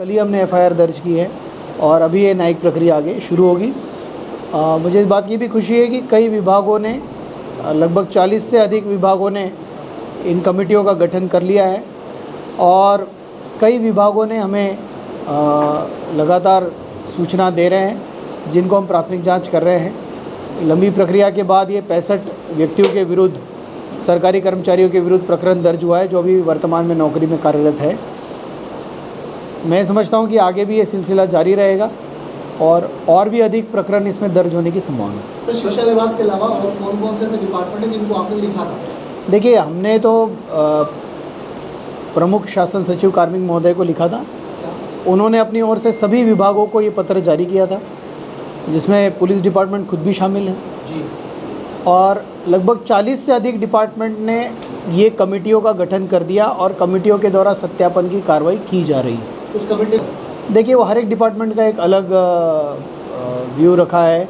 कल ही हमने एफआईआर दर्ज की है और अभी ये न्यायिक प्रक्रिया आगे शुरू होगी। मुझे इस बात की भी खुशी है कि कई विभागों ने लगभग 40 से अधिक विभागों ने इन कमेटियों का गठन कर लिया है और कई विभागों ने हमें लगातार सूचना दे रहे हैं जिनको हम प्राथमिक जांच कर रहे हैं। लंबी प्रक्रिया के बाद ये 65 व्यक्तियों के विरुद्ध, सरकारी कर्मचारियों के विरुद्ध प्रकरण दर्ज हुआ है जो अभी वर्तमान में नौकरी में कार्यरत है। मैं समझता हूं कि आगे भी ये सिलसिला जारी रहेगा और भी अधिक प्रकरण इसमें दर्ज होने की संभावना है। सर, शिक्षा विभाग के अलावा और कौन-कौन से डिपार्टमेंट हैं जिनको आपने लिखा था? देखिए, हमने तो प्रमुख शासन सचिव कार्मिक महोदय को लिखा था। उन्होंने अपनी ओर से सभी विभागों को ये पत्र जारी किया था, जिसमें पुलिस डिपार्टमेंट खुद भी शामिल है जी। और लगभग 40 से अधिक डिपार्टमेंट ने ये कमेटियों का गठन कर दिया और कमेटियों के द्वारा सत्यापन की कार्रवाई की जा रही है। उस कमेटी, देखिए, वो हर एक डिपार्टमेंट का एक अलग व्यू रखा है।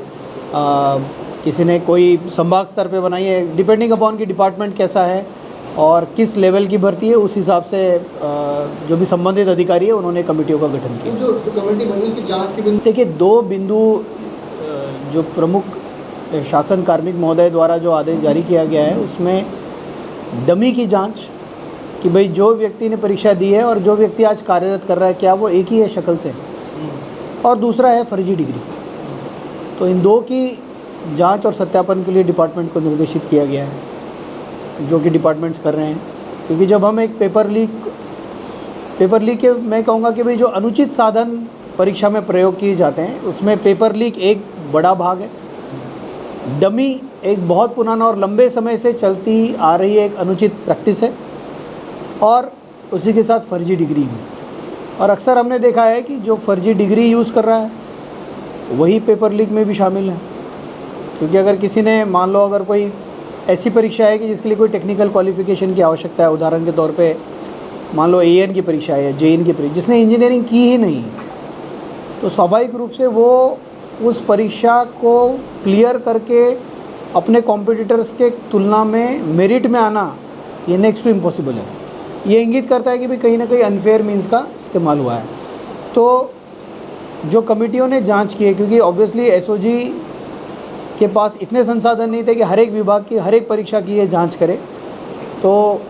किसी ने कोई संभाग स्तर पे बनाई है, डिपेंडिंग अपॉन कि डिपार्टमेंट कैसा है और किस लेवल की भर्ती है, उस हिसाब से जो भी संबंधित अधिकारी है उन्होंने कमेटियों का गठन किया। जो कमेटी बनी उसकी जांच के बिंदु, देखिए, 2 बिंदु जो प्रमुख शासन कार्मिक महोदय द्वारा जो आदेश जारी किया गया है उसमें डमी की जांच कि भाई जो व्यक्ति ने परीक्षा दी है और जो व्यक्ति आज कार्यरत कर रहा है क्या वो एक ही है शक्ल से, और दूसरा है फर्जी डिग्री। तो इन 2 की जांच और सत्यापन के लिए डिपार्टमेंट को निर्देशित किया गया है, जो कि डिपार्टमेंट्स कर रहे हैं। क्योंकि जब हम एक पेपर लीक के, मैं कहूँगा कि भाई जो अनुचित साधन परीक्षा में प्रयोग किए जाते हैं उसमें पेपर लीक एक बड़ा भाग है। डमी एक बहुत पुराना और लंबे समय से चलती आ रही एक अनुचित प्रैक्टिस है और उसी के साथ फर्जी डिग्री भी। और अक्सर हमने देखा है कि जो फर्जी डिग्री यूज़ कर रहा है वही पेपर लीक में भी शामिल है। क्योंकि अगर किसी ने, मान लो अगर कोई ऐसी परीक्षा है कि जिसके लिए कोई टेक्निकल क्वालिफिकेशन की आवश्यकता है, उदाहरण के तौर पे मान लो AN की परीक्षा है या JEE की परीक्षा, जिसने इंजीनियरिंग की ही नहीं, तो स्वाभाविक रूप से वो उस परीक्षा को क्लियर करके अपने कॉम्पिटिटर्स के तुलना में मेरिट में आना ये नेक्स्ट टू इम्पॉसिबल है। ये इंगित करता है कि भाई कहीं ना कहीं अनफेयर मीन्स का इस्तेमाल हुआ है। तो जो कमेटियों ने जांच की है, क्योंकि ऑब्वियसली SOG के पास इतने संसाधन नहीं थे कि हर एक विभाग की हर एक परीक्षा की ये जांच करे, तो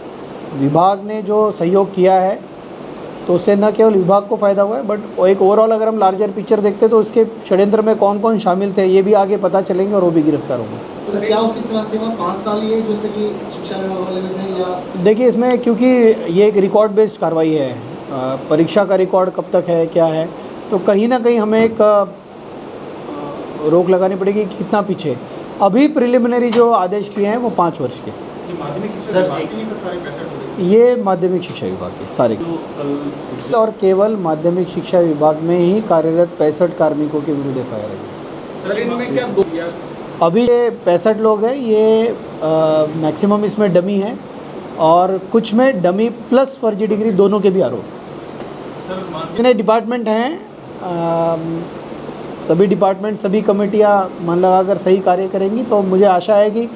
विभाग ने जो सहयोग किया है तो उससे न केवल विभाग को फ़ायदा हुआ है, बट एक ओवरऑल अगर हम लार्जर पिक्चर देखते तो उसके षड्यंत्र में कौन कौन शामिल थे ये भी आगे पता चलेंगे और वो भी गिरफ्तार होंगे। तो क्या उसकी सीमा 5 साल ही है जैसे कि शिक्षा विभाग वाले में, या? देखिए, इसमें क्योंकि ये एक रिकॉर्ड बेस्ड कार्रवाई है, परीक्षा का रिकॉर्ड कब तक है क्या है, तो कहीं ना कहीं हमें एक रोक लगानी पड़ेगी कि कितना पीछे। अभी प्रिलिमिनरी जो आदेश किए हैं वो 5 वर्ष के। ये माध्यमिक शिक्षा विभाग के सारे और केवल माध्यमिक शिक्षा विभाग में ही कार्यरत 65 कार्मिकों के विरुद्ध एफआईआर है। अभी ये 65 लोग हैं, ये मैक्सिमम इसमें डमी है और कुछ में डमी प्लस फर्जी डिग्री दोनों के भी आरोप। इतने डिपार्टमेंट हैं, सभी डिपार्टमेंट, सभी कमेटियां मन लगाकर सही कार्य करेंगी तो मुझे आशा है कि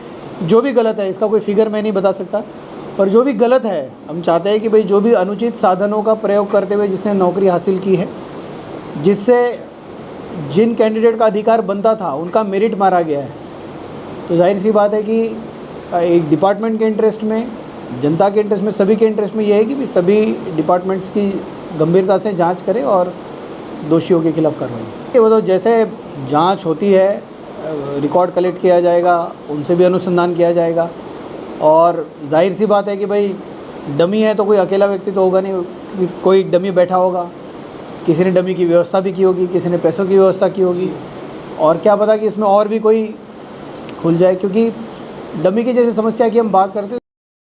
जो भी गलत है, इसका कोई फिगर मैं नहीं बता सकता, पर जो भी गलत है हम चाहते हैं कि भाई जो भी अनुचित साधनों का प्रयोग करते हुए जिसने नौकरी हासिल की है, जिससे जिन कैंडिडेट का अधिकार बनता था उनका मेरिट मारा गया है, तो जाहिर सी बात है कि एक डिपार्टमेंट के इंटरेस्ट में, जनता के इंटरेस्ट में, सभी के इंटरेस्ट में ये है कि भाई सभी डिपार्टमेंट्स की गंभीरता से जांच करें और दोषियों के खिलाफ कार्रवाई। वो तो जैसे जांच होती है, रिकॉर्ड कलेक्ट किया जाएगा, उनसे भी अनुसंधान किया जाएगा और जाहिर सी बात है कि भाई डमी है तो कोई अकेला व्यक्ति तो होगा नहीं, कोई डमी बैठा होगा, किसी ने डमी की व्यवस्था भी की होगी, किसी ने पैसों की व्यवस्था की होगी, और क्या पता कि इसमें और भी कोई खुल जाए। क्योंकि डमी की जैसे समस्या की हम बात करते हैं